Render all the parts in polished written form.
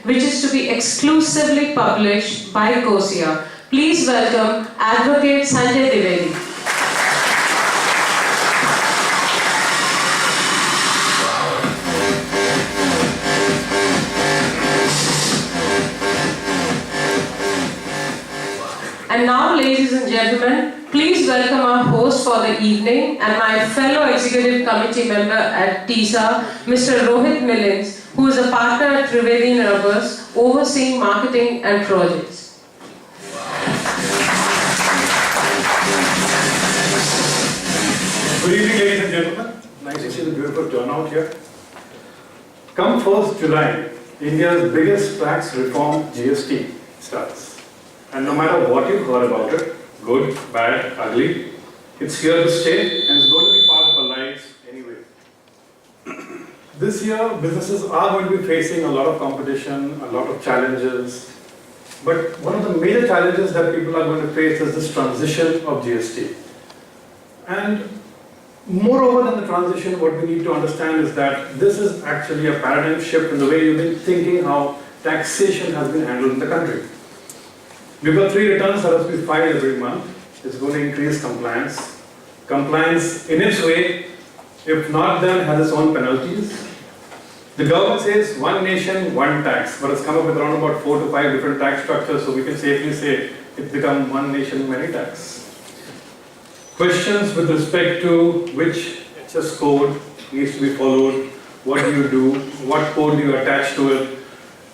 which is to be exclusively published by COSIA. Please welcome Advocate Sanjay Dwivedi. And now, ladies and gentlemen, please welcome our host for the evening and my fellow executive committee member at TISA, Mr. Rohit Millins, who is a partner at Trivedi Nervous, overseeing marketing and projects. Good evening, ladies and gentlemen. Nice to see the beautiful turnout here. Come 1st July, India's biggest tax reform, GST, starts. And no matter what you've heard about it, good, bad, ugly, it's here to stay and it's going to be part of our lives anyway. This year, businesses are going to be facing a lot of competition, a lot of challenges. But one of the major challenges that people are going to face is this transition of GST. And moreover than the transition, what we need to understand is that this is actually a paradigm shift in the way you've been thinking how taxation has been handled in the country. We've got 3 returns that have to be filed every month. It's going to increase compliance. Compliance in its way, if not done, has its own penalties. The government says one nation, one tax, but it's come up with around about 4 to 5 different tax structures, so we can safely say it's become one nation, many tax. Questions with respect to which HS code needs to be followed, what do you do, what code do you attach to it,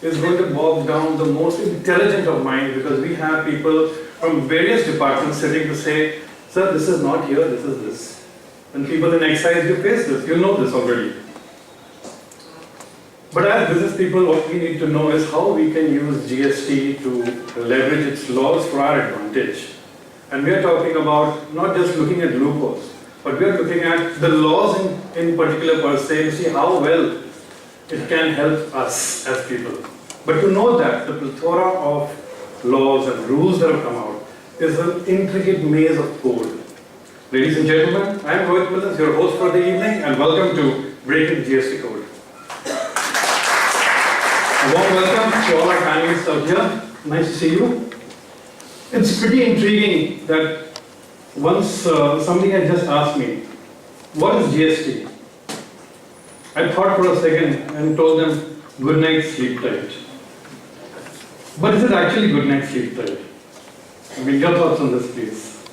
is going to bog down the most intelligent of minds, because we have people from various departments sitting to say, sir, this is not here, this is this. And people in excise, you face this, you know this already. But as business people, what we need to know is how we can use GST to leverage its laws for our advantage. And we are talking about not just looking at loopholes, but we are looking at the laws in particular per se to see how well it can help us as people. But to know that the plethora of laws and rules that have come out is an intricate maze of code. Ladies and gentlemen, I am Rohit Millins, your host for the evening, and welcome to Breaking the GST Code. A warm welcome to all our panelists out here. Nice to see you. It's pretty intriguing that once somebody had just asked me, what is GST? I thought for a second and told them, good night, sleep tight. But is it actually good night, sleep tight? I mean, your thoughts on this, please.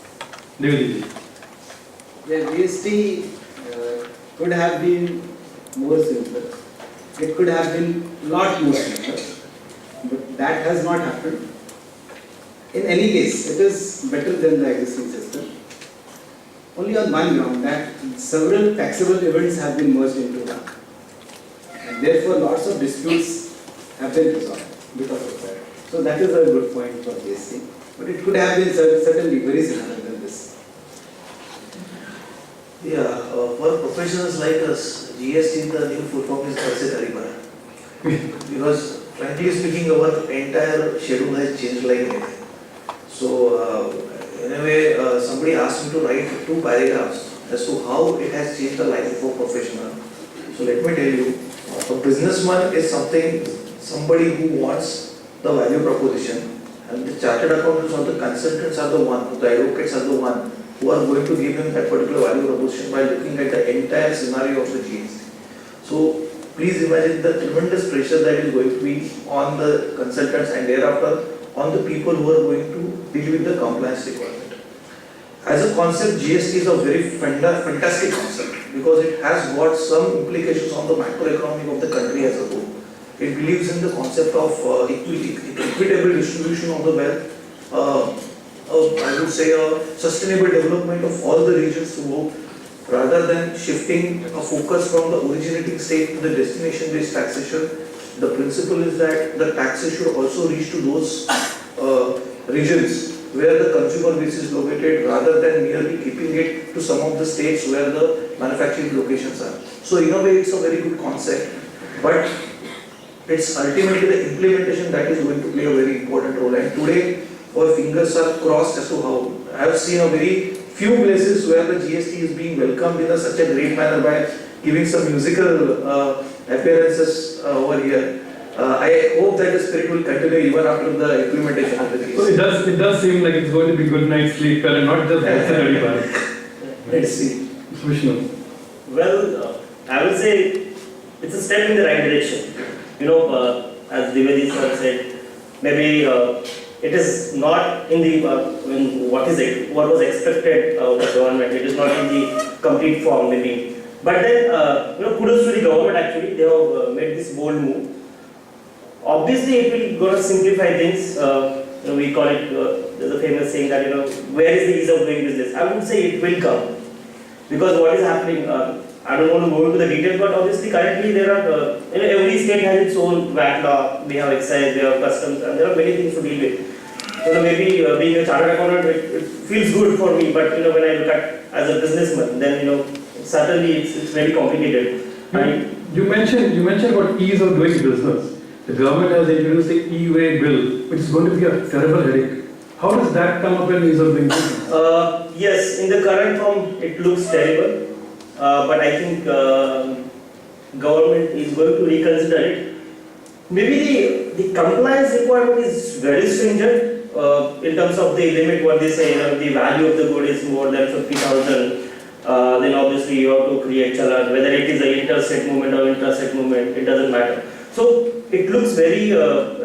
Dwivedi. Yeah, GST could have been more simpler. It could have been a lot more simpler. But that has not happened. In any case, it is better than the existing system. Only on one ground, that several taxable events have been merged into one. And therefore, lots of disputes have been resolved because of that. So that is a good point for GST. But it could have been certainly very similar than this. Yeah, for professionals like us, GST, the new full form is Karse Karibara. Because frankly speaking, our entire schedule has changed like anything. So, in a way, somebody asked me to write 2 paragraphs as to how it has changed the life of a professional. So let me tell you, a businessman is somebody who wants the value proposition, and the chartered accountants or the consultants are the one, the advocates are the one who are going to give him that particular value proposition by looking at the entire scenario of the GST. So please imagine the tremendous pressure that is going to be on the consultants and thereafter on the people who are going to deal with the compliance requirement. As a concept, GST is a very fantastic concept because it has got some implications on the macroeconomy of the country as a whole. It believes in the concept of equitable distribution of the wealth, I would say a sustainable development of all the regions throughout, rather than shifting a focus from the originating state to the destination-based taxation. The principle is that the taxes should also reach to those regions where the consumer base is located, rather than merely keeping it to some of the states where the manufacturing locations are. So in a way, it's a very good concept, but it's ultimately the implementation that is going to play a very important role. And today, our fingers are crossed as to how. I have seen a very few places where the GST is being welcomed in such a great manner by giving some musical appearances over here. I hope that the spirit will continue even after the implementation of the So GST. it does seem like it's going to be good night's sleep and not just Tari Bara. Let's see. Vishnu. Well, I would say it's a step in the right direction. As Divedi sir said, maybe it is not in the what was expected of the government. It is not in the complete form, maybe. But then, kudos to the government. Actually, they have made this bold move. Obviously, it will gonna simplify things. We call it. There's a famous saying that where is the ease of doing business? I would say it will come, because what is happening. I don't want to go into the details, but obviously currently there are, every state has its own VAT law, we have excise, we have customs, and there are many things to deal with. Maybe being a chartered accountant, it feels good for me, but when I look at as a businessman, then certainly it's very complicated. You mentioned about ease of doing business. The government has introduced the e-way bill, which is going to be a terrible headache. How does that come up in ease of doing business? Yes, in the current form, it looks terrible. But I think government is going to reconsider it. Maybe the compliance requirement is very stringent in terms of the limit. What they say, the value of the good is more than 50,000. Then obviously you have to create challan. Whether it is an interstate movement or intrastate movement, it doesn't matter. So it looks very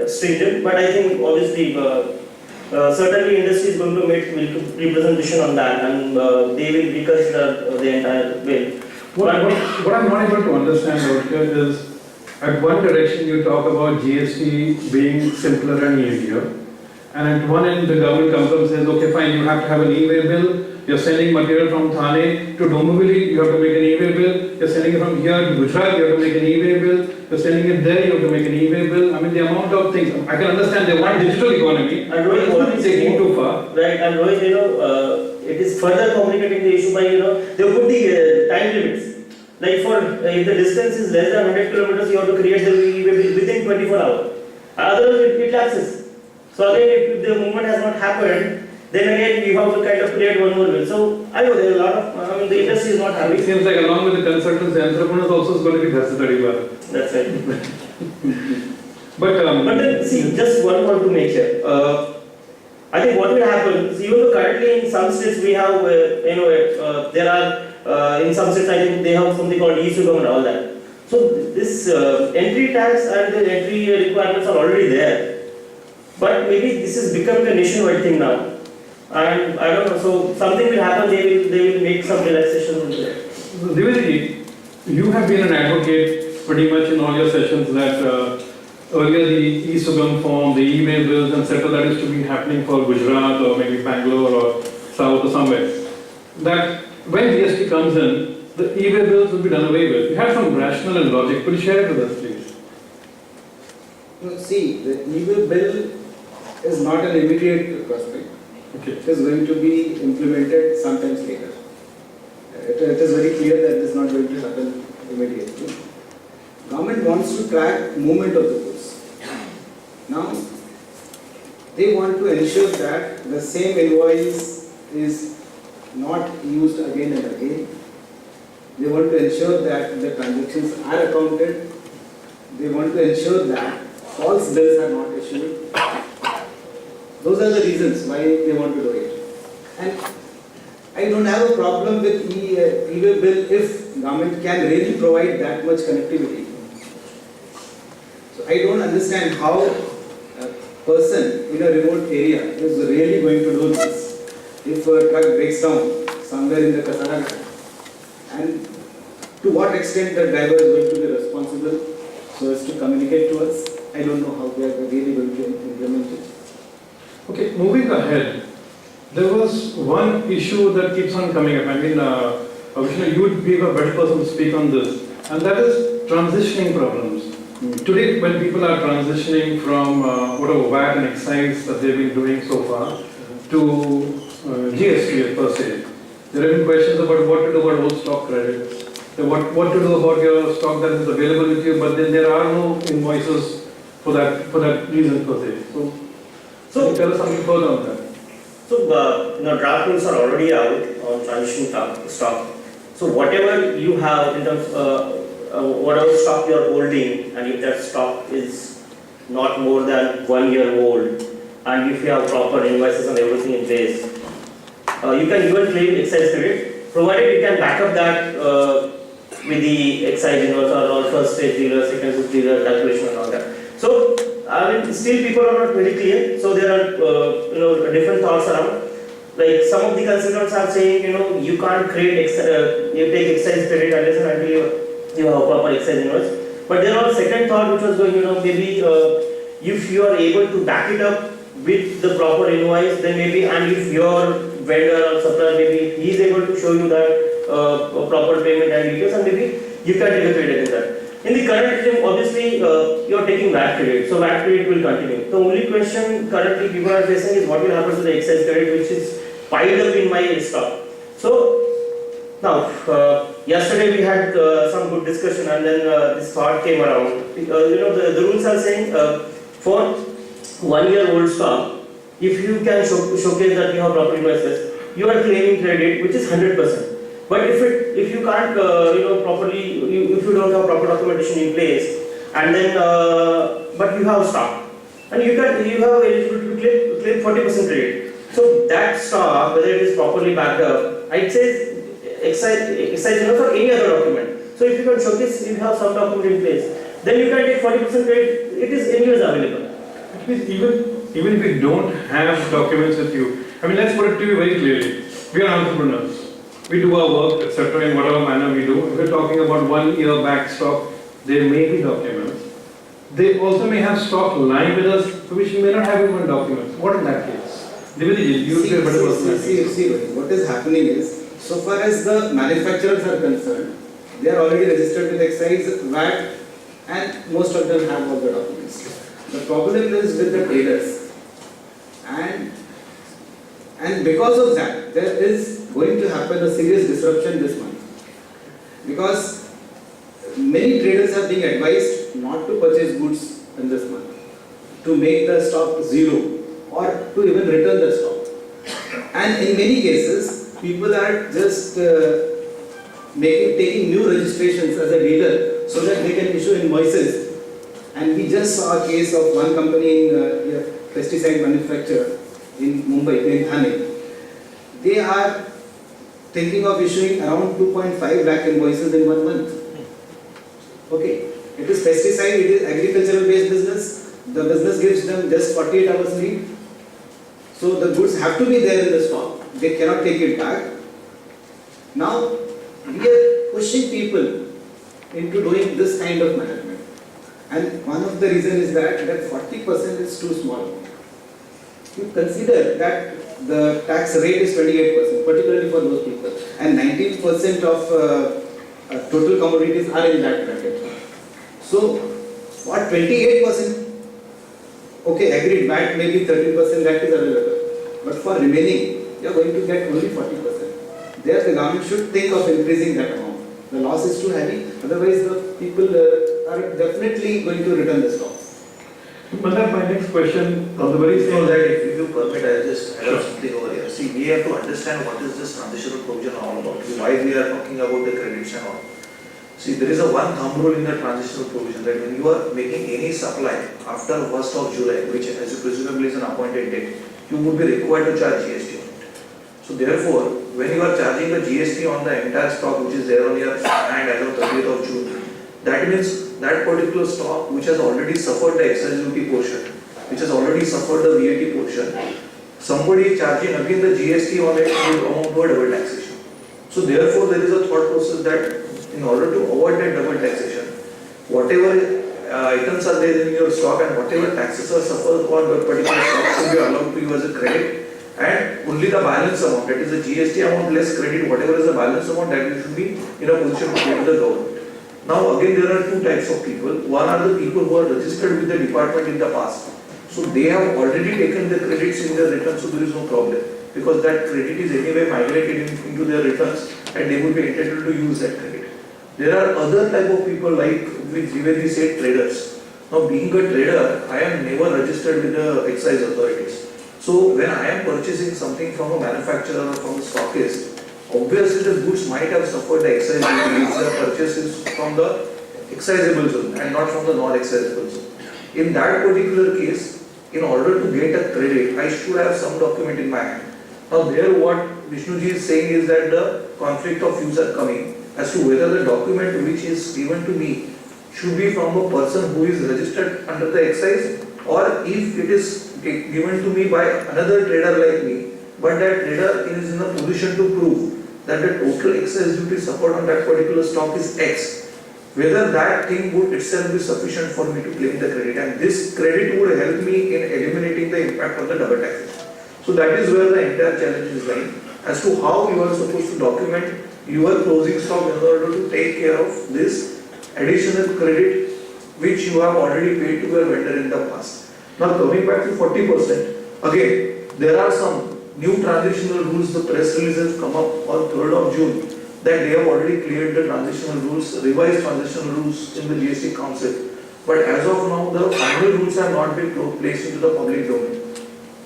stringent. But I think obviously certainly industry is going to make representation on that, and they will reconsider the entire bill. What I'm not able to understand out here is, at one direction you talk about GST being simpler and easier, and at one end the government comes up and says, okay fine, you have to have an e-way bill, you're sending material from Thane to Dombivli, you have to make an e-way bill, you're sending it from here to Gujarat, you have to make an e-way bill, you're sending it there, you have to make an e-way bill. I mean, the amount of things, I can understand they want digital economy, And Rohit, what is taking too far. Right, and Rohit, it is further complicating the issue by, they put the time limits. Like if the distance is less than 100 kilometers, you have to create the e-way bill within 24 hours. Otherwise, it lapses. So again, if the movement has not happened, then again you have to kind of create one more bill. So I know there are a lot of, the industry is not happy. It seems like along with the consultants, the entrepreneurs also is going to be Tari Bara. That's right. But then see, just one point to make here. I think what will happen is, even though currently in some states we have, there are, in some states I think they have something called e-sugam and all that. So this entry tax and the entry requirements are already there. But maybe this is becoming a nationwide thing now. And I don't know, so something will happen, they will make some relaxations into it. Divedi, you have been an advocate pretty much in all your sessions that earlier the e-sugam form, the e-way bills, etc., that is to be happening for Gujarat or maybe Bangalore or South or somewhere. That when GST comes in, the e-way bills will be done away with. You have some rationale and logic. Could you share it with us, please? See, the e-way bill is not an immediate prospect. Okay. It is going to be implemented sometimes later. It is very clear that it is not going to happen immediately. Government wants to track movement of the goods. Now, they want to ensure that the same invoice is not used again and again. They want to ensure that the transactions are accounted. They want to ensure that false bills are not issued. Those are the reasons why they want to do it. And I don't have a problem with e-way bill if government can really provide that much connectivity. So I don't understand how a person in a remote area is really going to do this. If a truck breaks down somewhere in the Kasaragod, and to what extent the driver is going to be responsible so as to communicate to us, I don't know how they are really going to implement it. Okay, moving ahead, there was one issue that keeps on coming up. I mean, Vishnu, you would be a better person to speak on this, and that is transitioning problems. Today, when people are transitioning from whatever VAT and excise that they've been doing so far to GST per se, there have been questions about what to do about old stock credit, what to do about your stock that is available with you, but then there are no invoices for that reason per se. So can you tell us something further on that? So, draft rules are already out on transition stock. So, whatever you have in terms of whatever stock you are holding, and if that stock is not more than 1 year old, and if you have proper invoices and everything in place, you can even claim excise credit, provided you can back up that with the excise invoice or first stage dealer, second stage dealer calculation and all that. So, I mean, still people are not very clear. So there are different thoughts around. Like some of the consultants are saying, you can't create you take excise credit unless and until you have proper excise invoice. But there was second thought which was going, maybe if you are able to back it up with the proper invoice, then maybe, and if your vendor or supplier, maybe he is able to show you that proper payment and details, and maybe you can take a credit in that. In the current regime, obviously, you are taking VAT credit, so VAT credit will continue. The only question currently people are facing is what will happen to the excise credit which is piled up in my stock. So, now, yesterday we had some good discussion, and then this thought came around. The rules are saying for 1 year old stock, if you can showcase that you have proper invoices, you are claiming credit which is 100%. But if you can't properly, if you don't have proper documentation in place, and then but you have stock, and you have eligibility to claim 40% credit. So that stock, whether it is properly backed up, I'd say excise or any other document. So if you can showcase you have some document in place, then you can take 40% credit. It is anyways available. At least even if we don't have documents with you, I mean, let's put it to you very clearly. We are entrepreneurs. We do our work, etc. in whatever manner we do. If we're talking about 1 year back stock, there may be documents. They also may have stock lying with us, which may not have even documents. What in that case? Diviji, you say a better person. See, what is happening is, so far as the manufacturers are concerned, they are already registered with excise, VAT, and most of them have all the documents. The problem is with the traders, and because of that, there is going to happen a serious disruption this month. Because many traders are being advised not to purchase goods in this month, to make the stock zero, or to even return the stock. And in many cases, people are just taking new registrations as a dealer so that they can issue invoices. And we just saw a case of one company in pesticide manufacturer in Mumbai, in Thane. They are thinking of issuing around 2.5 lakh invoices in 1 month. Okay, it is pesticide, it is agricultural based business. The business gives them just 48 hours lead. So the goods have to be there in the stock. They cannot take it back. Now, we are pushing people into doing this kind of management. And one of the reasons is that 40% is too small. You consider that the tax rate is 28%, particularly for those people, and 19% of total commodities are in that bracket. So, what 28%? Okay, agreed, VAT maybe 30% that is available, but for remaining, you are going to get only 40%. There, the government should think of increasing that amount. The loss is too heavy. Otherwise, the people are definitely going to return the stocks. But my next question on the very So same that if you permit, I just add something over here. See, we have to understand what is this transitional provision all about. Why we are talking about the credits and all. See, there is a one thumb rule in the transitional provision that when you are making any supply after 1st of July, which as you presumably is an appointed date, you would be required to charge GST on it. So therefore, when you are charging the GST on the entire stock which is there on your hand as of 30th of June, that means that particular stock which has already suffered the excise duty portion, which has already suffered the VAT portion, somebody is charging again the GST on it will amount to a double taxation. So therefore, there is a thought process that in order to avoid that double taxation, whatever items are there in your stock and whatever taxes are suffered on that particular stock should be allowed to you as a credit, and only the balance amount, that is the GST amount less credit, whatever is the balance amount, that you should be in a position to pay to the government. Now again, there are two types of people. One are the people who are registered with the department in the past. So they have already taken the credits in their returns, so there is no problem, because that credit is anyway migrated into their returns and they would be entitled to use that credit. There are other type of people like which Divedi said, traders. Now being a trader, I am never registered with the excise authorities. So when I am purchasing something from a manufacturer or from a stockist, obviously the goods might have suffered the excise duty if the purchase is from the excisable zone and not from the non-excisable zone. In that particular case, in order to get a credit, I should have some document in my hand. Now there what Vishnuji is saying is that the conflict of views are coming as to whether the document which is given to me should be from a person who is registered under the excise, or if it is given to me by another trader like me, but that trader is in a position to prove that the total excise duty suffered on that particular stock is X, whether that thing would itself be sufficient for me to claim the credit, and this credit would help me in eliminating the impact of the double taxation. So that is where the entire challenge is lying, as to how you are supposed to document your closing stock in order to take care of this additional credit which you have already paid to your vendor in the past. Now coming back to 40%, again, there are some new transitional rules. The press release has come up on 3rd of June that they have already cleared the transitional rules, revised transitional rules in the GST Council. But as of now, the final rules have not been placed into the public domain.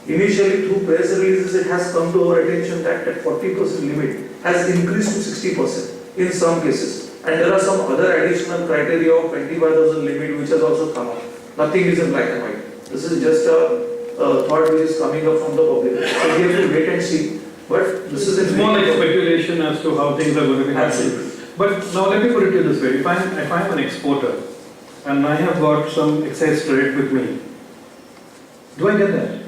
Initially, through press releases, it has come to our attention that that 40% limit has increased to 60% in some cases. And there are some other additional criteria of 25,000 limit which has also come up. Nothing is in black and white. This is just a thought which is coming up from the public. So we have to wait and see. But this is It's more like speculation as to how things are going to be happening. But now let me put it to you this way. If I'm an exporter and I have got some excess credit with me, do I get that?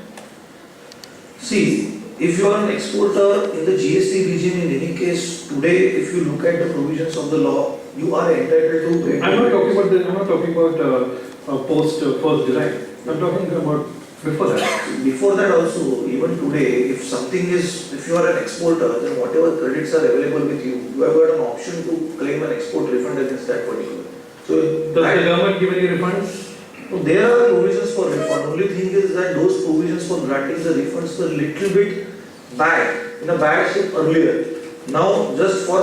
See, if you are an exporter in the GST regime, in any case, today, if you look at the provisions of the law, you are entitled to. I'm not talking about post 1st July. I'm talking about before that. Before that also, even today, if you are an exporter, then whatever credits are available with you, you have got an option to claim an export refund against that particular. So, does the government give any refunds? No, there are provisions for refund. Only thing is that those provisions for granting the refunds were a little bit bad, in a bad shape earlier. Now, just for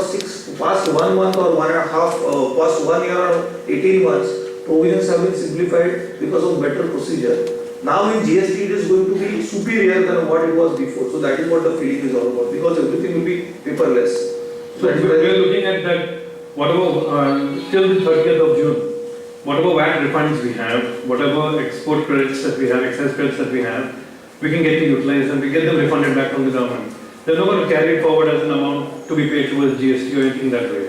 past 1 month or 1.5, past 1 year or 18 months, provisions have been simplified because of better procedure. Now in GST it is going to be superior than what it was before. So that is what the feeling is all about, because everything will be paperless. So we are looking at that, whatever, till the 30th of June. Whatever VAT refunds we have, whatever export credits that we have, excess credits that we have, we can get to utilize and we get them refunded back from the government. They're not going to carry it forward as an amount to be paid towards GST or anything that way.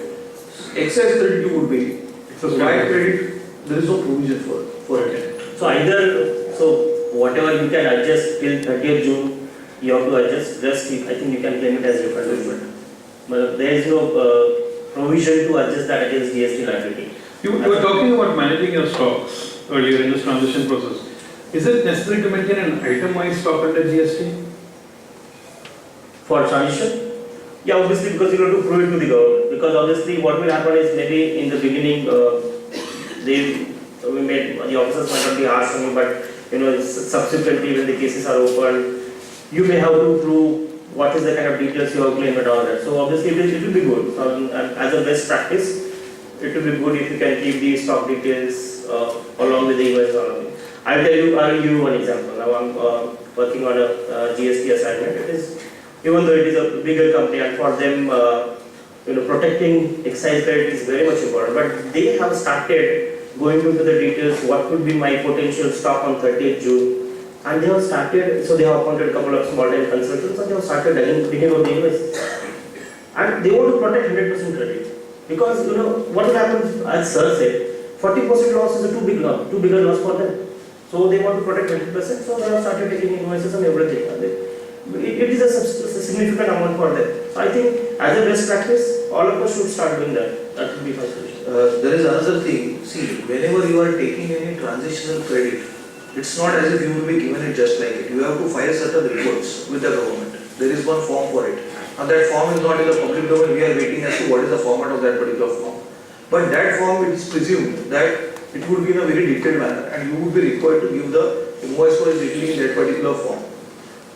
Excess credit you would pay. VAT credit, there is no provision for it. So whatever you can adjust till 30th June, you have to adjust. Rest, I think you can claim it as refund. But there is no provision to adjust that against GST liability. You were talking about managing your stocks earlier in this transition process. Is it necessary to maintain an itemized stock under GST? For transition? Yeah, obviously, because you have to prove it to the government. Because obviously what will happen is maybe in the beginning the officers might not be asked on you, but subsequently when the cases are opened, you may have to prove what is the kind of details you have claimed and all that. So obviously it will be good. As a best practice, it will be good if you can keep the stock details along with the invoice. I'll give you one example. Now I'm working on a GST assignment. It is, even though it is a bigger company, and for them, protecting excise credit is very much important. But they have started going into the details. What could be my potential stock on 30th June? And they have started. So they have appointed a couple of small-time consultants, and they have started digging out the invoices. And they want to protect 100% credit. Because what will happen, as Sir said, 40% loss is a too bigger loss for them. So they want to protect 20%, so they have started taking invoices and everything. It is a significant amount for them. So I think as a best practice, all of us should start doing that. That would be my solution. There is another thing. See, whenever you are taking any transitional credit, it's not as if you will be given it just like it. You have to file certain reports with the government. There is one form for it. And that form is not in the public domain. We are waiting as to what is the format of that particular form. But that form, it is presumed that it would be in a very detailed manner, and you would be required to give the invoice for detailing that particular form.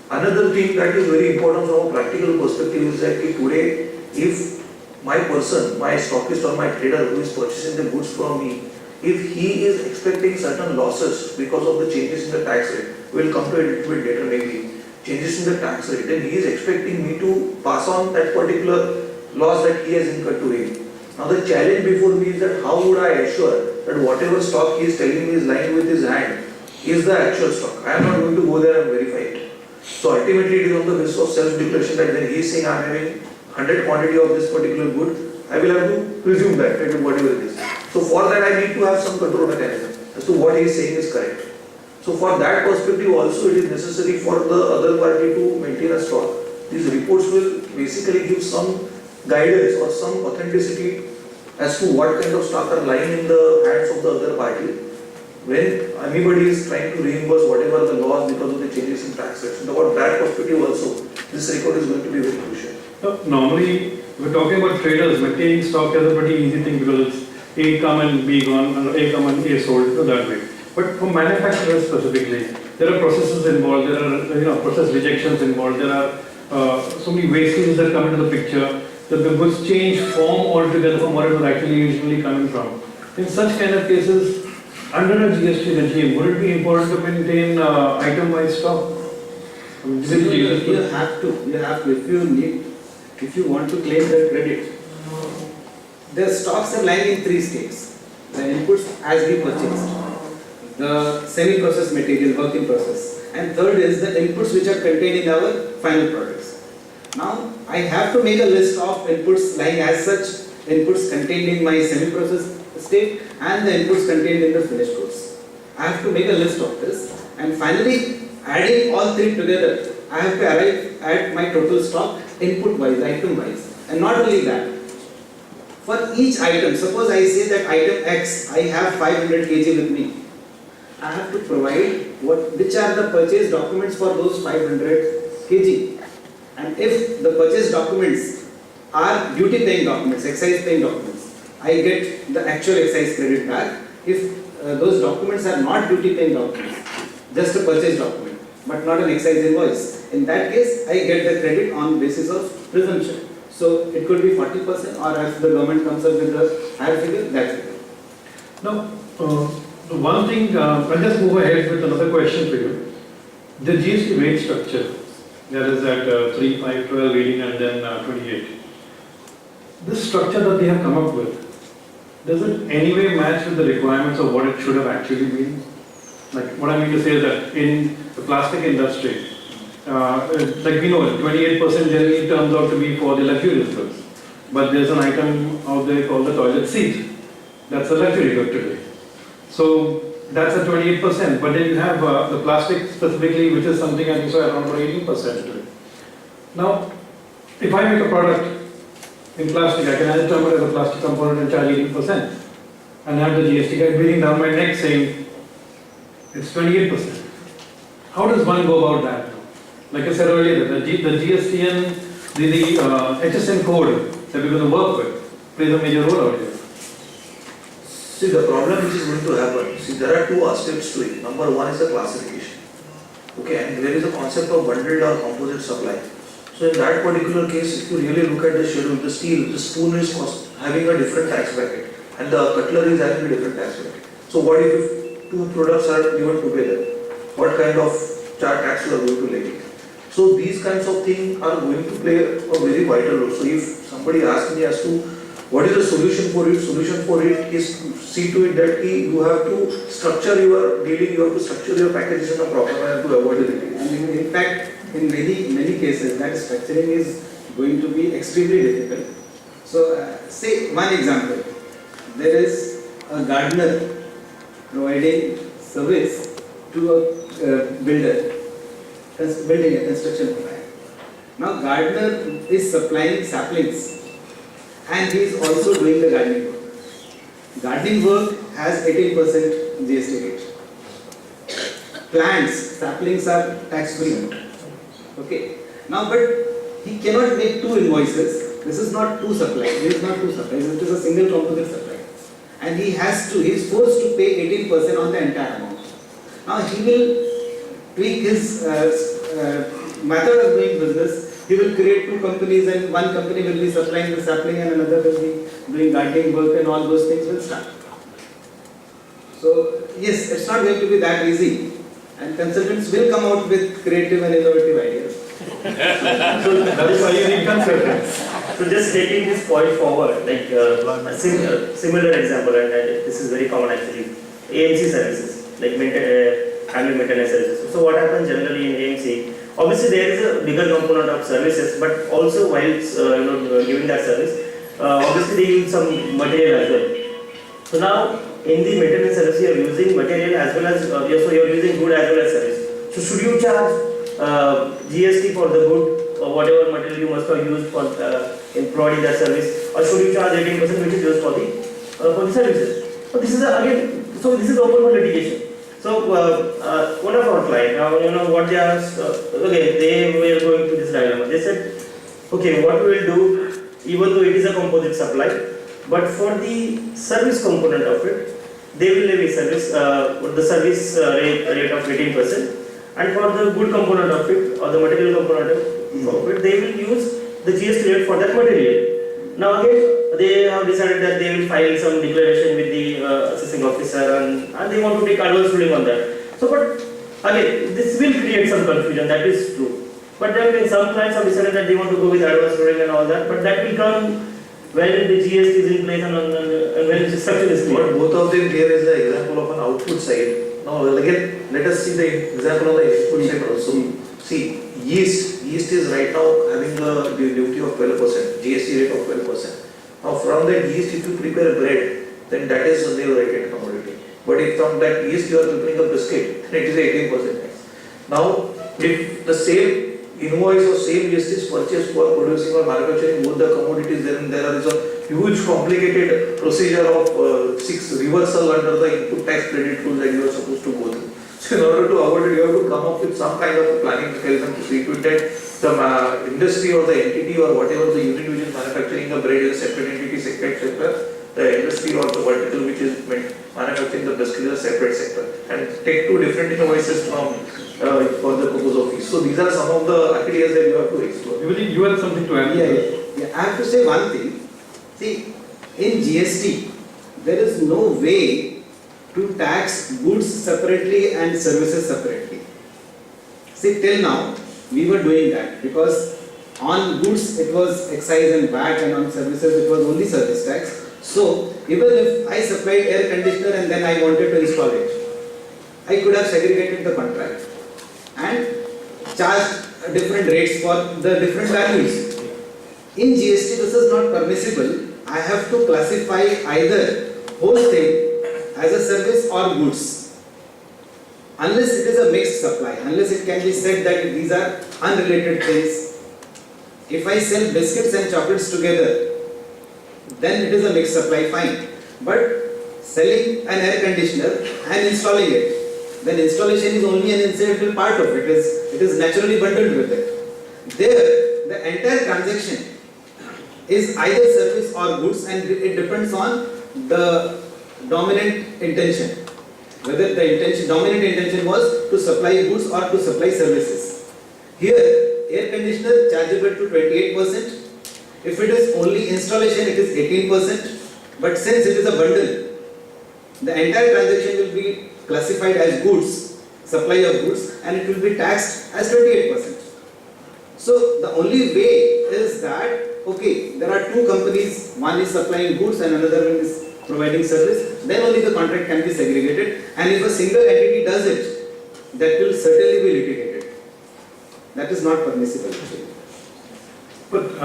Another thing that is very important from a practical perspective is that today, if my person, my stockist or my trader who is purchasing the goods from me, if he is expecting certain losses because of the changes in the tax rate, we will come to it a little bit later maybe, changes in the tax rate, then he is expecting me to pass on that particular loss that he has incurred to him. Now the challenge before me is that how would I assure that whatever stock he is telling me is lying with his hand, is the actual stock. I am not going to go there and verify it. So ultimately it is on the basis of self-declaration that when he is saying I am having 100 quantity of this particular good, I will have to presume that, right, whatever it is. So for that I need to have some control mechanism as to what he is saying is correct. So for that perspective also it is necessary for the other party to maintain a stock. These reports will basically give some guidance or some authenticity as to what kind of stock are lying in the hands of the other party when anybody is trying to reimburse whatever the laws because of the changes in tax rates. So about that perspective also, this record is going to be very crucial. Normally, we're talking about traders. Maintaining stock is a pretty easy thing because it's A come and B gone, and A come and A sold, so that way. But for manufacturers specifically, there are processes involved, there are process rejections involved, there are so many wastages that come into the picture, that the goods change form altogether from what it was actually usually coming from. In such kind of cases, under a GST regime, would it be important to maintain item-wise stock? You have to, if you want to claim the credit, the stocks are lying in three states. The inputs as we purchased, the semi-processed material, work in process, and third is the inputs which are contained in our final products. Now, I have to make a list of inputs lying as such, inputs contained in my semi-processed state and the inputs contained in the finished goods. I have to make a list of this, and finally, adding all three together, I have to arrive at my total stock input-wise, item-wise. And not only that, for each item, suppose I say that item X, I have 500 kg with me. I have to provide which are the purchase documents for those 500 kg. And if the purchase documents are duty paying documents, excise paying documents, I get the actual excise credit back. If those documents are not duty paying documents, just a purchase document, but not an excise invoice, in that case, I get the credit on basis of presumption. So it could be 40%, or if the government comes up with a higher figure, that figure. Now, one thing, I'll just move ahead with another question for you. The GST rate structure, that is at 3, 5, 12 reading and then 28. This structure that they have come up with, does it anyway match with the requirements of what it should have actually been? Like, what I mean to say is that in the plastic industry, like we know, 28% generally turns out to be for the luxurious goods. But there's an item out there called the toilet seat. That's a luxury good today. So that's a 28%. But then you have the plastic specifically, which is something I think so around 18% today. Now, if I make a product in plastic, I can add it as a plastic component and charge 18%. And have the GST guy breathing down my neck saying it's 28%. How does one go about that? Like I said earlier, the GST and the HSN code that we're going to work with plays a major role out here. See, the problem which is going to happen, see, there are two aspects to it. Number one is the classification. Okay, and there is a concept of bundled or composite supply. So in that particular case, if you really look at the schedule, the steel, the spoon is having a different tax bracket and the cutlery is having a different tax bracket. So what if two products are given together? What kind of tax you are going to levy? So these kinds of things are going to play a very vital role. So if somebody asks me as to what is the solution for it, solution for it is to see to it that you have to structure your dealing, you have to structure your packages in a proper manner to avoid the leakage. And in fact, in many cases, that structuring is going to be extremely difficult. So, say one example, there is a gardener providing service to a builder, building a construction provider. Now, gardener is supplying saplings and he is also doing the gardening work. Gardening work has 18% GST rate. Plants, saplings are tax-free. Okay. Now, but he cannot make two invoices. This is not two supplies. This is not two supplies. It is a single composite supply. And he is forced to pay 18% on the entire amount. Now, he will tweak his method of doing business. He will create two companies, and one company will be supplying the sapling and another will be doing gardening work, and all those things will start. So, yes, it's not going to be that easy. And consultants will come out with creative and innovative ideas. So that's why you need consultants. So just taking this point forward, like a similar example, and this is very common actually. AMC services, like handle maintenance services. So what happens generally in AMC? Obviously, there is a bigger component of services, but also while giving that service, obviously they use some material as well. So now in the maintenance service, you are using material as well as so you are using good as well as service. So should you charge GST for the good or whatever material you must have used for in providing that service, or should you charge 18% which is used for the services? So this is this is open for litigation. So one of our client, what they asked, they were going through this dilemma. They said, okay, what we will do, even though it is a composite supply, but for the service component of it, they will levy service, the service rate of 18%, and for the good component of it, or the material component of it, they will use the GST rate for that material. Now again, they have decided that they will file some declaration with the assessing officer, and they want to take advance ruling on that. So, but again, this will create some confusion, that is true. But then some clients have decided that they want to go with advance ruling and all that, but that will come when the GST is in place and when the structure is clear. But both of them here is the example of an output side. Now again, let us see the example of the input side also. See, yeast is right now having a duty of 12%, GST rate of 12%. Now from that yeast, if you prepare bread, then that is a new rated commodity. But if from that yeast you are preparing a biscuit, then it is 18% tax. Now, if the same invoice or same yeast is purchased for producing or manufacturing both the commodities, then there is a huge complicated procedure of 6 reversal under the input tax credit rule that you are supposed to go through. So in order to avoid it, you have to come up with some kind of planning mechanism to see to it that the industry or the entity or whatever the unit which is manufacturing the bread is a separate entity, separate sector. The industry or the vertical which is manufacturing the biscuit is a separate sector, and take 2 different invoices from for the purpose of fees. So these are some of the ideas that you have to explore. You had something to add? Yeah. I have to say one thing. See, in GST, there is no way to tax goods separately and services separately. See, till now, we were doing that because on goods it was excise and VAT, and on services it was only service tax. So, even if I supplied air conditioner and then I wanted to install it, I could have segregated the contract and charged different rates for the different values. In GST, this is not permissible. I have to classify either whole thing as a service or goods, unless it is a mixed supply, unless it can be said that these are unrelated things. If I sell biscuits and chocolates together, then it is a mixed supply, fine. But selling an air conditioner and installing it, then installation is only an incidental part of it. It is naturally bundled with it. There, the entire transaction is either service or goods, and it depends on the dominant intention. Whether the dominant intention was to supply goods or to supply services. Here, air conditioner chargeable to 28%. If it is only installation, it is 18%. But since it is a bundle, the entire transaction will be classified as goods, supply of goods, and it will be taxed as 28%. So the only way is that, okay, there are 2 companies, one is supplying goods and another one is providing service, then only the contract can be segregated, and if a single entity does it, that will certainly be litigated. That is not permissible. But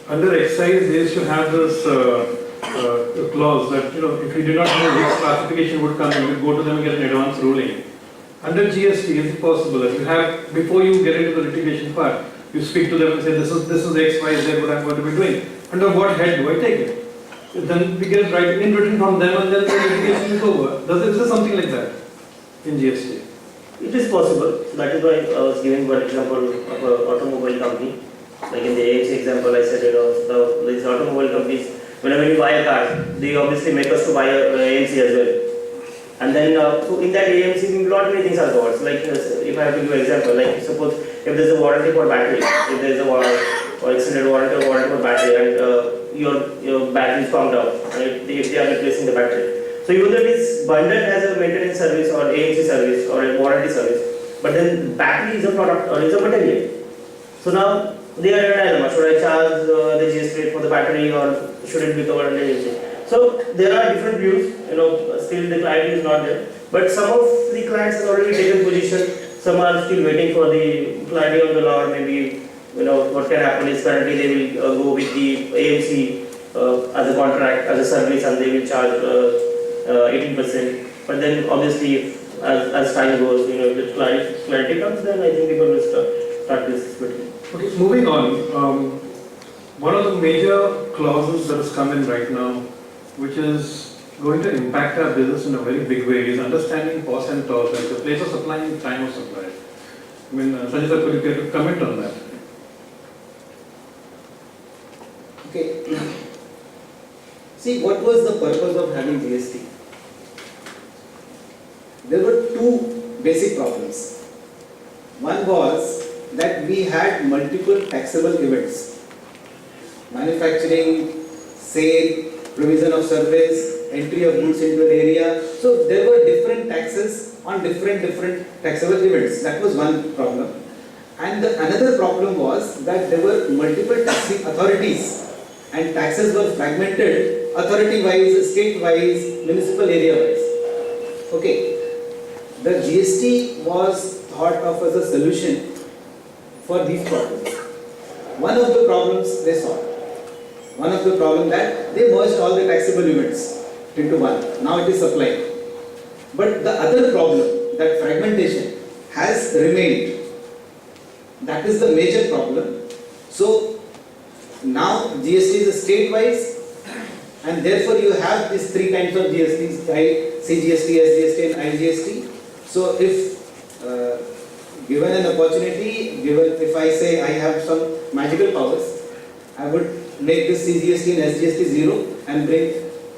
under excise, they should have this clause that, if you do not know which classification would come, you go to them and get an advance ruling. Under GST, is it possible that you have, before you get into the litigation part, you speak to them and say, this is X, Y, Z, what I'm going to be doing. Under what head do I take it? Then we get it right in written from them, and then the litigation is over. Is there something like that in GST? It is possible. That is why I was giving one example of an automobile company. Like in the AMC example, I said, these automobile companies, whenever you buy a car, they obviously make us to buy a AMC as well. And then, so in that AMC, lot many things are covered. So like, if I have to give an example, like suppose if there is a warranty for battery, if there is a or extended warranty for battery, and your battery is found out, and if they are replacing the battery. So even though it is bundled as a maintenance service or AMC service or a warranty service, but then battery is a product or is a material. So now they are in a dilemma. Should I charge the GST rate for the battery, or should it be covered under AMC? So there are different views. Still the clarity is not there. But some of the clients have already taken position, some are still waiting for the clarity on the law. Maybe what can happen is currently they will go with the AMC as a contract, as a service, and they will charge 18%. But then obviously, as time goes, if the clarity comes, then I think people will start this quickly. Okay, moving on. One of the major clauses that has come in right now, which is going to impact our business in a very big way, is understanding pos and tos, like the place of supply and time of supply. I mean, Sanjay sir, could you care to comment on that? Okay. See, what was the purpose of having GST? There were two basic problems. One was that we had multiple taxable events. Manufacturing, sale, provision of service, entry of goods into an area. So there were different taxes on different taxable events. That was one problem. And another problem was that there were multiple taxing authorities and taxes were fragmented authority-wise, state-wise, municipal area-wise. Okay. The GST was thought of as a solution for these problems. One of the problems they solved. One of the problems that they merged all the taxable events into one. Now it is supply. But the other problem, that fragmentation, has remained. That is the major problem. So now GST is state-wise, and therefore you have these three kinds of GSTs, CGST, SGST and IGST. So if given an opportunity, if I say I have some magical powers, I would make this CGST and SGST zero and bring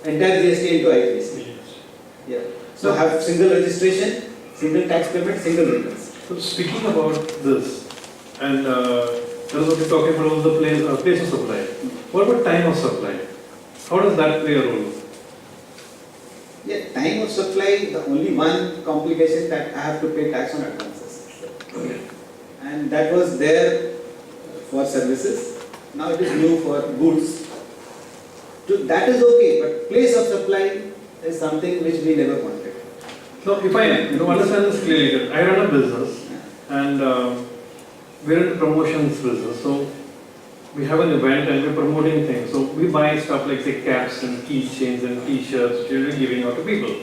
entire GST into IGST. Yeah. So have single registration, single tax payment, single returns. So speaking about this, and that is what we're talking about, was the place of supply. What about time of supply? How does that play a role? Yeah, time of supply, the only one complication that I have to pay tax on advances. Okay. And that was there for services. Now it is new for goods. So that is okay, but place of supply is something which we never wanted. So if I understand this clearly, that I run a business and we're in the promotions business. So we have an event and we're promoting things. So we buy stuff like say caps and keychains and t-shirts which we're giving out to people.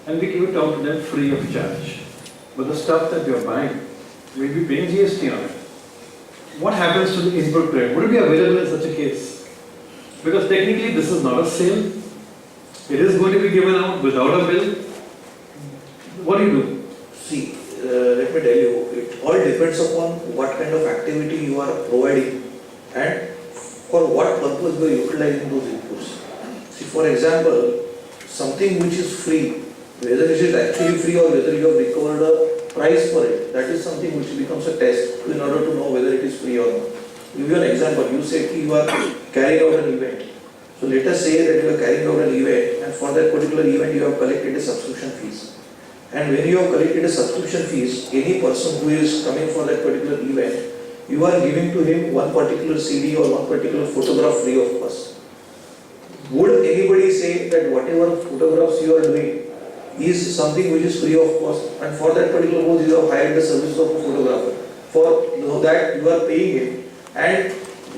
And we give it out to them free of charge. But the stuff that we are buying, we'll be paying GST on it. What happens to the input credit? Would it be available in such a case? Because technically this is not a sale. It is going to be given out without a bill. What do you do? See, let me tell you, it all depends upon what kind of activity you are providing and for what purpose you are utilizing those inputs. See, for example, something which is free, whether it is actually free or whether you have recovered a price for it, that is something which becomes a test in order to know whether it is free or not. Give you an example, you say you are carrying out an event. So let us say that you are carrying out an event and for that particular event you have collected a subscription fees. And when you have collected a subscription fees, any person who is coming for that particular event, you are giving to him one particular CD or one particular photograph free of cost. Would anybody say that whatever photographs you are doing is something which is free of cost, and for that particular purpose you have hired the services of a photographer? For that you are paying him and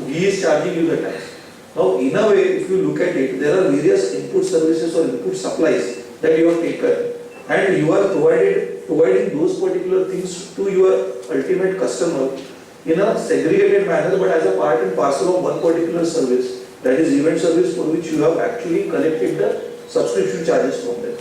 he is charging you the tax. Now in a way, if you look at it, there are various input services or input supplies that you have taken and you are providing those particular things to your ultimate customer in a segregated manner, but as a part and parcel of one particular service, that is event service, for which you have actually collected the subscription charges from them.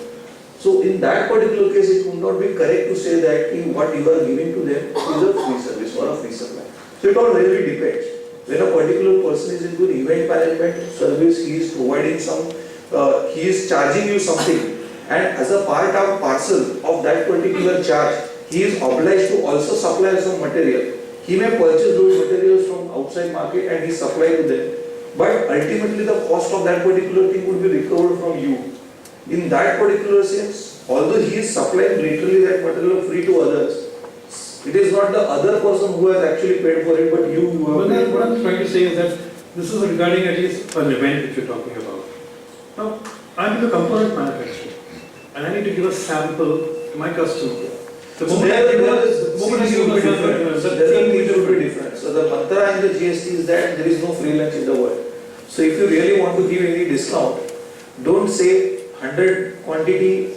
So in that particular case, it would not be correct to say that what you are giving to them is a free service or a free supply. So it all really depends. When a particular person is into an event management service, he is providing he is charging you something, and as a part and parcel of that particular charge, he is obliged to also supply some material. He may purchase those materials from outside market and he supply to them, but ultimately the cost of that particular thing would be recovered from you. In that particular sense, although he is supplying literally that material free to others, it is not the other person who has actually paid for it, but you who have paid for it. What I'm trying to say is that this is regarding at least an event which you're talking about. Now, I'm into component manufacturing. and I need to give a sample to my customer. The So moment I there give there a- is the moment I CDC give will a be different. sample, So the there theme will will be different. So the mantra in the GST is that there is no free lunch in the world. So if you really want to give any discount, don't say 100 quantity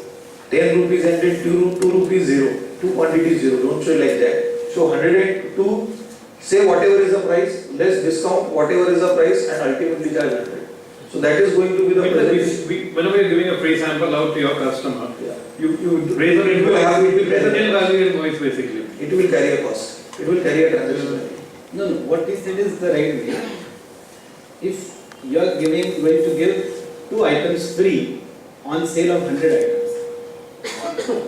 10 rupees and then 2 rupees 0, 2 quantity 0. Don't say like that. So 102, say whatever is the price, less discount, whatever is the price, and ultimately charge 100. So that is going to be the present. Whenever you're giving a free sample out to your customer, Yeah. you raise an It will have- it will invoice, raise a carry- nil value invoice basically. It will carry a cost. It will carry a transaction value. No, what he said is the right way. If you are going to give 2 items free on sale of 100 items,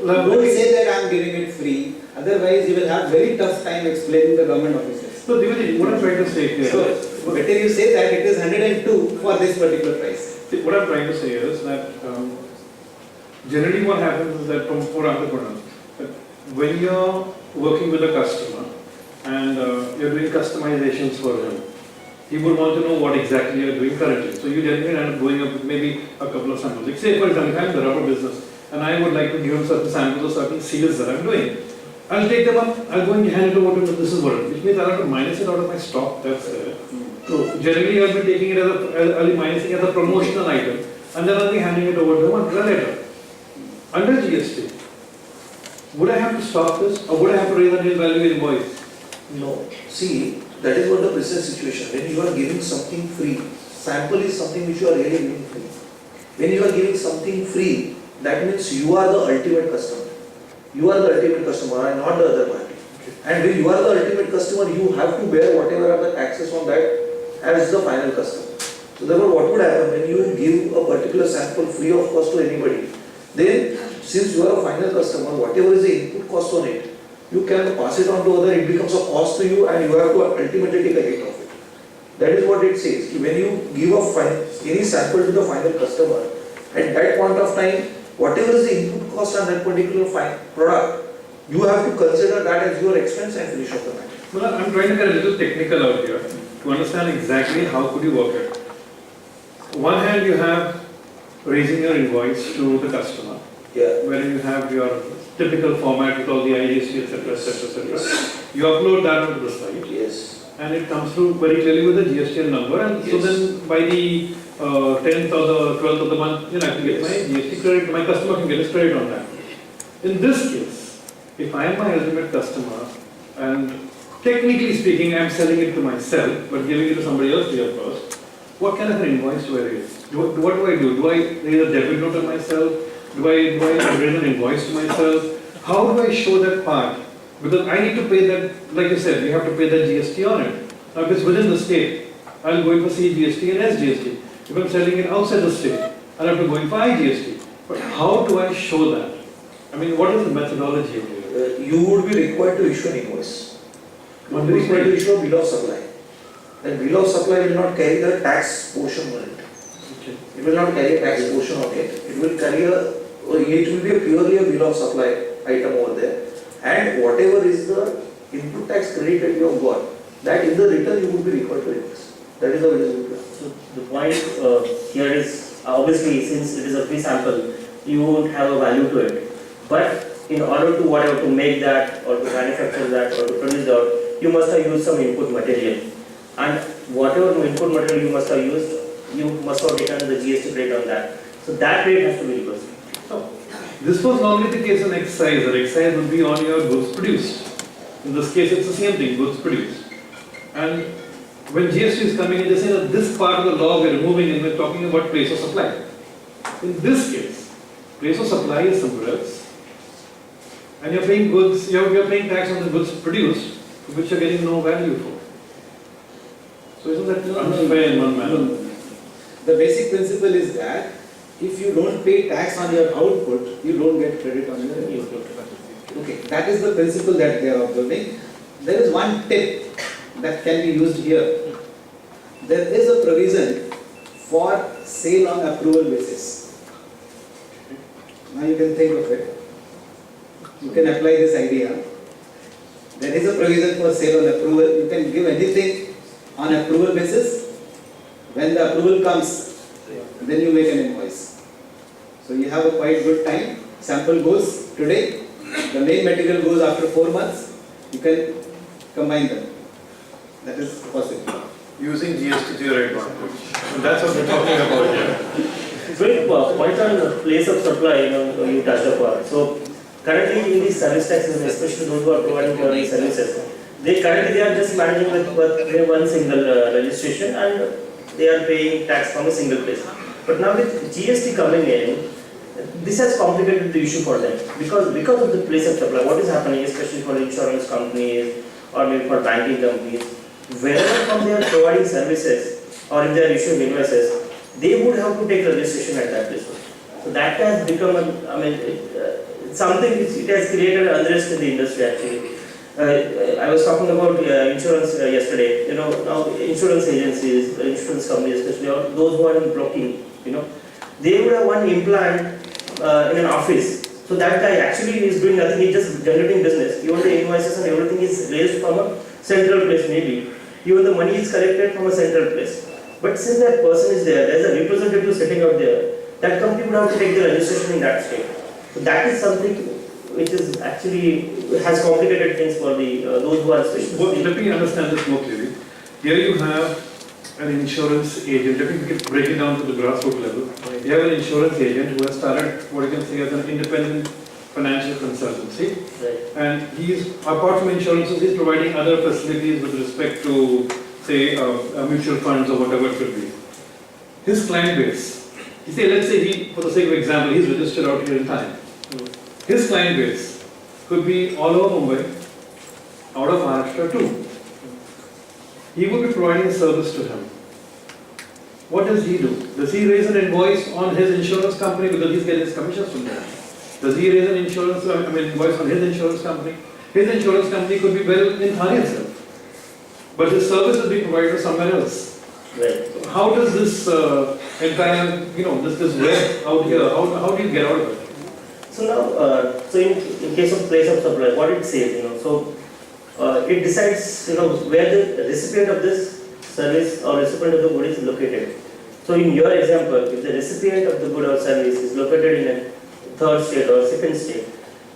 don't say that I am giving it free, otherwise you will have very tough time explaining the government officers. So Divyaji, what I'm trying to say here, So better you say that it is 102 for this particular price. see, what I'm trying to say is that generally what happens is that for entrepreneurs, that when you're working with a customer and you're doing customizations for him, he would want to know what exactly you're doing currently. So you generally end up going up with maybe a couple of samples. Like say for example, if I'm in the rubber business and I would like to give him certain samples of certain seals that I'm doing, I'll take them up, I'll go and hand it over to him, this is what it is, which means I'll have to minus it out of my stock that's there. So generally I'll be taking it I'll be minusing as a promotional item and then I'll be handing it over to him later. Under GST, would I have to stop this or would I have to raise a nil value invoice? No. See, that is what the business situation. When you are giving something free, sample is something which you are really giving free. When you are giving something free, that means you are the ultimate customer. You are the ultimate customer and not the other party. And when you are the ultimate customer, you have to bear whatever are the taxes on that as the final customer. So therefore, what would happen when you give a particular sample free of cost to anybody? Then, since you are a final customer, whatever is the input cost on it, you can pass it on to other, it becomes a cost to you and you have to ultimately take a hit of it. That is what it says. When you give any sample to the final customer, at that point of time, whatever is the input cost on that particular product, you have to consider that as your expense and finish off the matter. Well, I'm trying to get a little technical out here to understand exactly how could you work it. On one hand, you have raising your invoice to the customer, Yeah. wherein you have your typical format with all the IGST, etc., etc., etc. You upload that onto the site, Yes. and it comes through very clearly with the GST number. And so Yes. then, by the 10th or the 12th of the month, I can get my GST credit. My customer can get his credit on that. In this case, if I am my ultimate customer, and technically speaking, I am selling it to myself, but giving it to somebody else here first, what kind of an invoice do I raise? What do I do? Do I raise a debit note to myself? Do I raise an invoice to myself? How do I show that part? Because I need to pay that, like you said, we have to pay that GST on it. Now, if it's within the state, I'll go in for CGST and SGST. If I'm selling it outside the state, I'll have to go in for IGST. But how do I show that? I mean, what is the methodology of it? You would be required to issue an invoice. You would be required to issue a bill of supply. That bill of supply will not carry the tax portion on it. Okay. It will not carry a tax portion on it. It will be purely a bill of supply item over there. And whatever is the input tax credit that you have got, that in the return you would be required to invoice. That is how it is going to be. So the point here is obviously since it is a free sample, you won't have a value to it. But in order to whatever to make that or to manufacture that or to produce that, you must have used some input material. And whatever input material you must have used, you must have taken the GST rate on that. So that rate has to be reversed. So, this was normally the case in excise. The excise would be on your goods produced. In this case, it's the same thing, goods produced. And when GST is coming in, they say that this part of the law we're removing and we're talking about place of supply. In this case, place of supply is somewhere else. And you're paying goods, you're paying tax on the goods produced, for which you're getting no value for. So isn't that unfair in one manner? The basic principle is that if you don't pay tax on your output, you don't get credit on your input. Okay, that is the principle that they are observing. There is one tip that can be used here. There is a provision for sale on approval basis. Now you can think of it. You can apply this idea. There is a provision for sale on approval. You can give anything on approval basis. When the approval comes, then you make an invoice. So you have a quite good time. Sample goes today, the main material goes after 4 months. You can combine them. That is possible. Using GST to your advantage. And that's what we're talking about here. Very point on the place of supply, you touched upon. So currently in these service taxes, especially those who are providing these services, they are just managing with one single registration and they are paying tax from a single place. But now with GST coming in, this has complicated the issue for them because of the place of supply. What is happening, especially for insurance companies or maybe for banking companies, wherever from they are providing services or if they are issuing invoices, they would have to take registration at that place. So that has become, it's something which it has created unrest in the industry actually. I was talking about insurance yesterday. Now insurance agencies, insurance companies, especially or those who are in blocking, they would have one implant in an office. So that guy actually is doing nothing, he's just generating business. Even the invoices and everything is raised from a central place maybe. Even the money is collected from a central place. But since that person is there, there's a representative sitting out there, that company would have to take the registration in that state. So that is something which is actually has complicated things for the those who are specialists. Well, let me understand this more clearly. Here you have an insurance agent. Let me break it down to the grassroots level. You have an insurance agent who has started what you can say as an independent financial consultancy. Right. And he's, apart from insurances, he's providing other facilities with respect to, say, mutual funds or whatever it could be. His client base, let's say for the sake of example, he's registered out here in time. His client base could be all over Mumbai, out of Maharashtra too. He will be providing a service to him. What does he do? Does he raise an invoice on his insurance company because he's getting his commissions from them? Does he raise an invoice on his insurance company? His insurance company could be well in Thane itself, but his service is being provided somewhere else. Right. So how does this entire, this web out here, how do you get out of it? So now, so in case of place of supply, what it says, it decides, where the recipient of this service or recipient of the good is located. So in your example, if the recipient of the good or service is located in a third state or second state,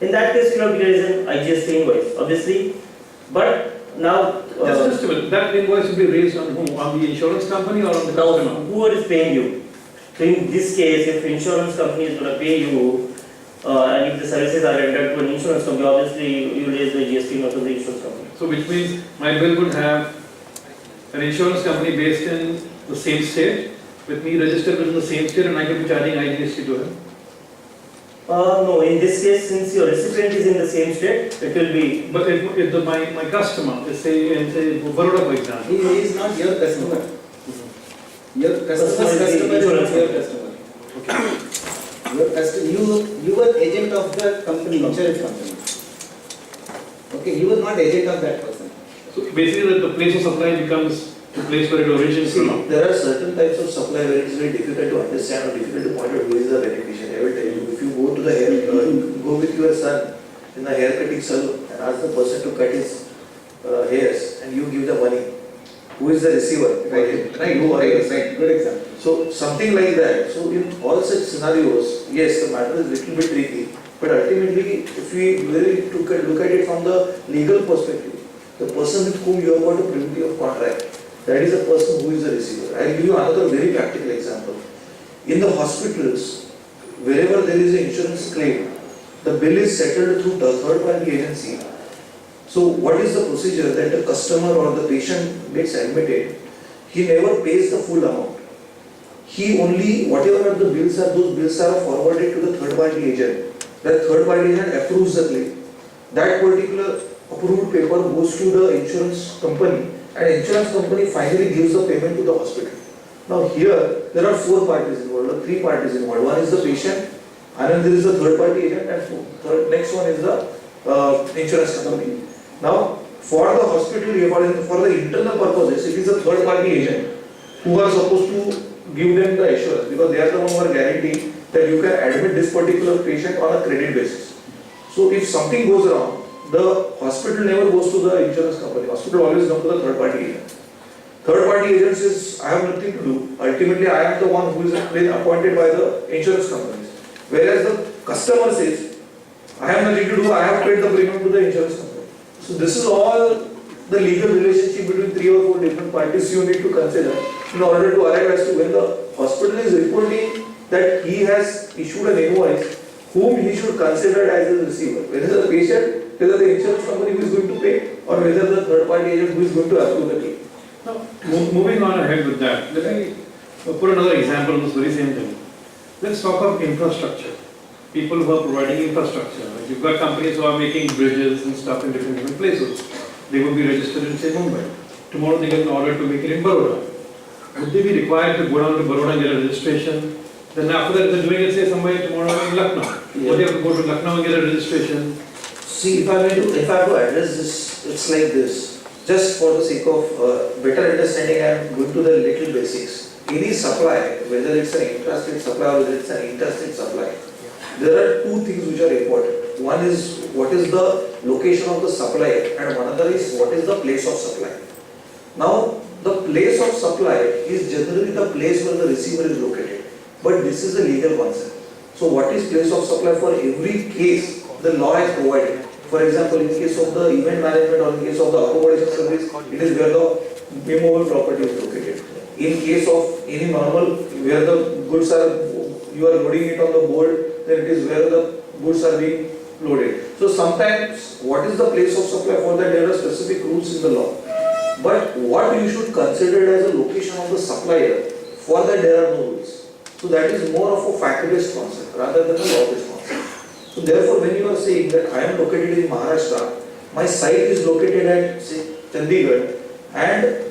in that case, there is an IGST invoice, obviously. But now, just a minute. That invoice will be raised on whom? On the insurance company or on the customer? Whoever is paying you. So in this case, if insurance company is going to pay you, and if the services are rendered to an insurance company, obviously you raise the GST not on the insurance company. So which means my bill would have an insurance company based in the same state, with me registered within the same state, and I could be charging IGST to him? No, in this case, since your recipient is in the same state, it will be. But if my customer is say Baroda, for example. He is not your customer. Your customer's customer is not your customer. Okay. You were agent of the company, insurance company. Okay, you were not agent of that person. So basically the place of supply becomes the place where it originates from. There are certain types of supply where it is very difficult to understand or difficult to point out who is the beneficiary. I will tell you, if you go to the hair, go with your son in the hair cutting salon and ask the person to cut his hairs and you give the money, who is the receiver? Right. Good example. So something like that. So in all such scenarios, yes, the matter is little bit tricky. But ultimately, if we really look at it from the legal perspective, the person with whom you have got a privity of contract, that is the person who is the receiver. I will give you another very practical example. In the hospitals, wherever there is an insurance claim, the bill is settled through the third-party agency. So what is the procedure that the customer or the patient gets admitted? He never pays the full amount. He only, whatever the bills are, those bills are forwarded to the third-party agent. That third-party agent approves the claim. That particular approved paper goes to the insurance company, and insurance company finally gives the payment to the hospital. Now here, there are 4 parties involved, or 3 parties involved. One is the patient, and then there is the third-party agent, and next one is the insurance company. Now, for the hospital, for the internal purposes, it is a third-party agent who are supposed to give them the assurance, because they are the one who are guaranteeing that you can admit this particular patient on a credit basis. So if something goes wrong, the hospital never goes to the insurance company. Hospital always comes to the third-party agent. Third-party agent says, I have nothing to do. Ultimately, I am the one who is appointed by the insurance companies. Whereas the customer says, I have nothing to do, I have paid the premium to the insurance company. So this is all the legal relationship between 3 or 4 different parties you need to consider in order to arrive as to when the hospital is reporting that he has issued an invoice, whom he should consider as a receiver, whether the patient, whether the insurance company who is going to pay, or whether the third party agent who is going to approve the claim. Now, moving on ahead with that, let me put another example of this very same thing. Let's talk of infrastructure. People who are providing infrastructure. Like you've got companies who are making bridges and stuff in different places. They would be registered in, say, Mumbai. Tomorrow they get an order to make it in Baroda. Would they be required to go down to Baroda and get a registration? Then after that, they're doing it, say, somewhere tomorrow in Lucknow. Yeah. Would they have to go to Lucknow and get a registration? See, if I have to address this, it's like this. Just for the sake of better understanding, I am going to the little basics. Any supply, whether it's an intrastate supply or whether it's an interstate supply, there are 2 things which are important. One is what is the location of the supplier, and another is what is the place of supply. Now, the place of supply is generally the place where the receiver is located. But this is a legal concept. So what is place of supply for every case the law has provided? For example, in case of the event management or in case of the accommodation service, it is where the immovable property is located. In case of any normal, where the goods are, you are loading it on the board, then it is where the goods are being loaded. So sometimes, what is the place of supply, for that there are specific rules in the law. But what you should consider as a location of the supplier, for that there are no rules. So that is more of a fact-based concept rather than a law-based concept. So therefore, when you are saying that I am located in Maharashtra, my site is located at, say, Chandigarh, and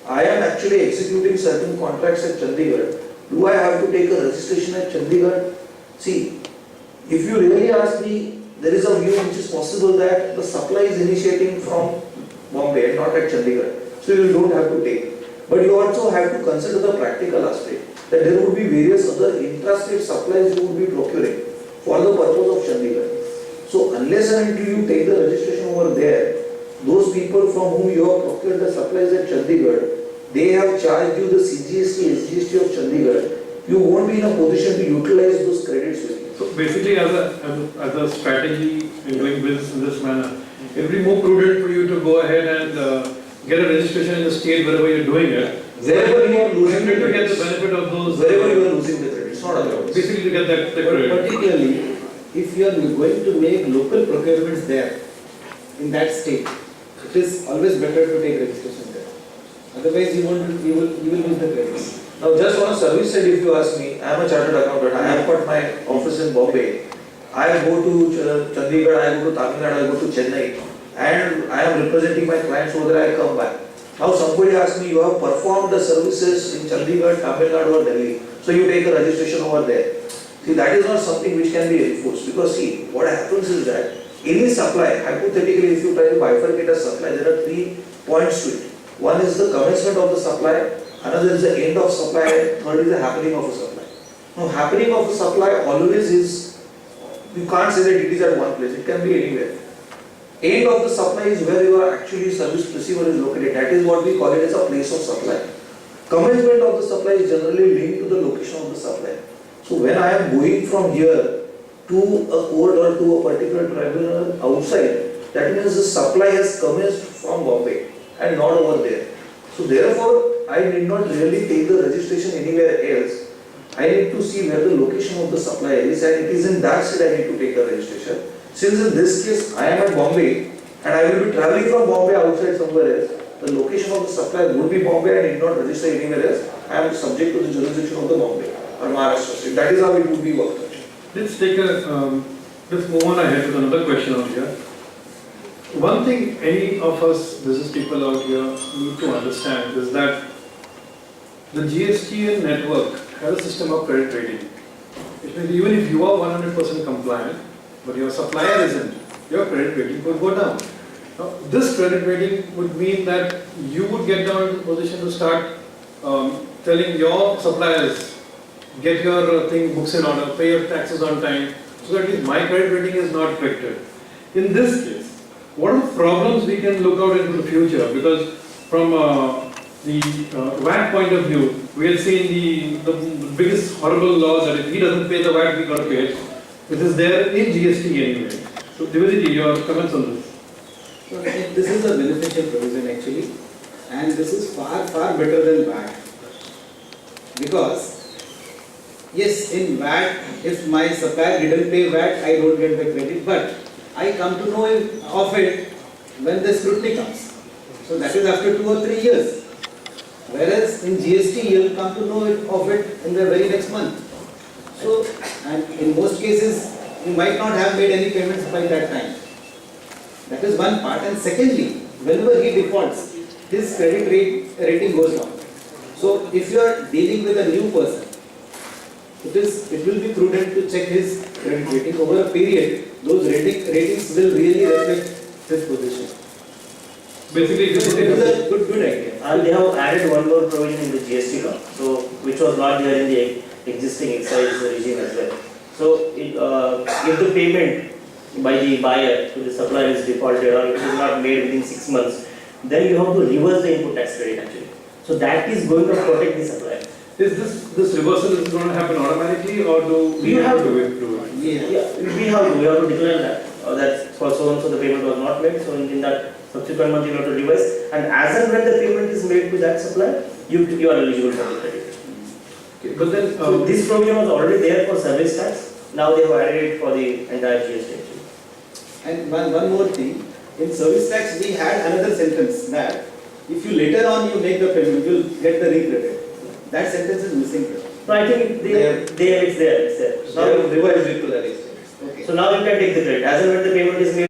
I am actually executing certain contracts at Chandigarh, do I have to take a registration at Chandigarh? See, if you really ask me, there is a view which is possible that the supply is initiating from Bombay and not at Chandigarh, so you don't have to take. But you also have to consider the practical aspect, that there would be various other intrastate supplies you would be procuring for the purpose of Chandigarh. So unless and until you take the registration over there, those people from whom you have procured the supplies at Chandigarh, they have charged you the CGST, SGST of Chandigarh, you won't be in a position to utilize those credits with you. So basically, as a strategy in doing business in this manner, it will be more prudent for you to go ahead and get a registration in the state wherever you're doing it. Wherever you are losing the to get credits. the benefit of those. Wherever you are losing the credits, not otherwise. Basically, to get that the But credit. particularly, if you are going to make local procurements there, in that state, it is always better to take registration there. Otherwise, you will lose the credits. Now, just on a service side, if you ask me, I am a chartered accountant, I have got my office in Bombay. I go to Chandigarh, I go to Tamil Nadu, I go to Chennai, and I am representing my clients over there, I come back. Now somebody asks me, you have performed the services in Chandigarh, Tamil Nadu or Delhi, so you take a registration over there. See, that is not something which can be enforced, because see, what happens is that any supply, hypothetically if you try to bifurcate a supply, there are 3 points to it. One is the commencement of the supply, another is the end of supply, and third is the happening of a supply. Now happening of a supply always is, you can't say that it is at one place, it can be anywhere. End of the supply is where your actually service receiver is located. That is what we call it as a place of supply. Commencement of the supply is generally linked to the location of the supply. So when I am going from here to a court or to a particular tribunal outside, that means the supply has commenced from Bombay and not over there. So therefore, I need not really take the registration anywhere else. I need to see where the location of the supply is, and it is in that state I need to take the registration. Since in this case I am at Bombay and I will be travelling from Bombay outside somewhere else, the location of the supply would be Bombay and I need not register anywhere else. I am subject to the jurisdiction of the Bombay or Maharashtra state. That is how it would be worked. Let's move on ahead with another question out here. One thing any of us business people out here need to understand is that the GST network has a system of credit rating. It means even if you are 100% compliant, but your supplier isn't, your credit rating could go down. Now, this credit rating would mean that you would get down in the position to start telling your suppliers, get your books in order, pay your taxes on time, so that at least my credit rating is not affected. In this case, what are the problems we can look out into the future? Because from the VAT point of view, we have seen the biggest horrible law that if he doesn't pay the VAT, we got to pay it. It is there in GST anyway. So Divyaji, your comments on this? So I think this is a beneficial provision actually, and this is far better than VAT. Because yes, in VAT, if my supplier didn't pay VAT, I don't get the credit, but I come to know of it when the scrutiny comes. So that is after 2 or 3 years. Whereas in GST, you will come to know of it in the very next month. So, and in most cases, you might not have made any payments by that time. That is one part. And secondly, whenever he defaults, his credit rating goes down. So if you are dealing with a new person, it will be prudent to check his credit rating over a period. Those ratings will really reflect his position. Basically, It is a good idea. And they have added one more provision in the GST law, so which was not there in the existing excise regime as well. So if the payment by the buyer to the supplier is defaulted or it is not made within 6 months, then you have to reverse the input tax credit actually. So that is going to protect the supplier. is this reversal is going to happen automatically, or do we have to do it? Yeah, we have to declare that for so and so the payment was not made. So in that subsequent month you have to revise, and as and when the payment is made to that supplier, you are eligible for the credit. Okay, but then So this provision was already there for service tax. Now they have added it for the entire GST actually. And one more thing, in service tax we had another sentence that if you later on you make the payment, you will get the recredit. That sentence is missing here. No, I think it's there. They have revised it to that extent. Okay. So now you can take the credit as and when the payment is made.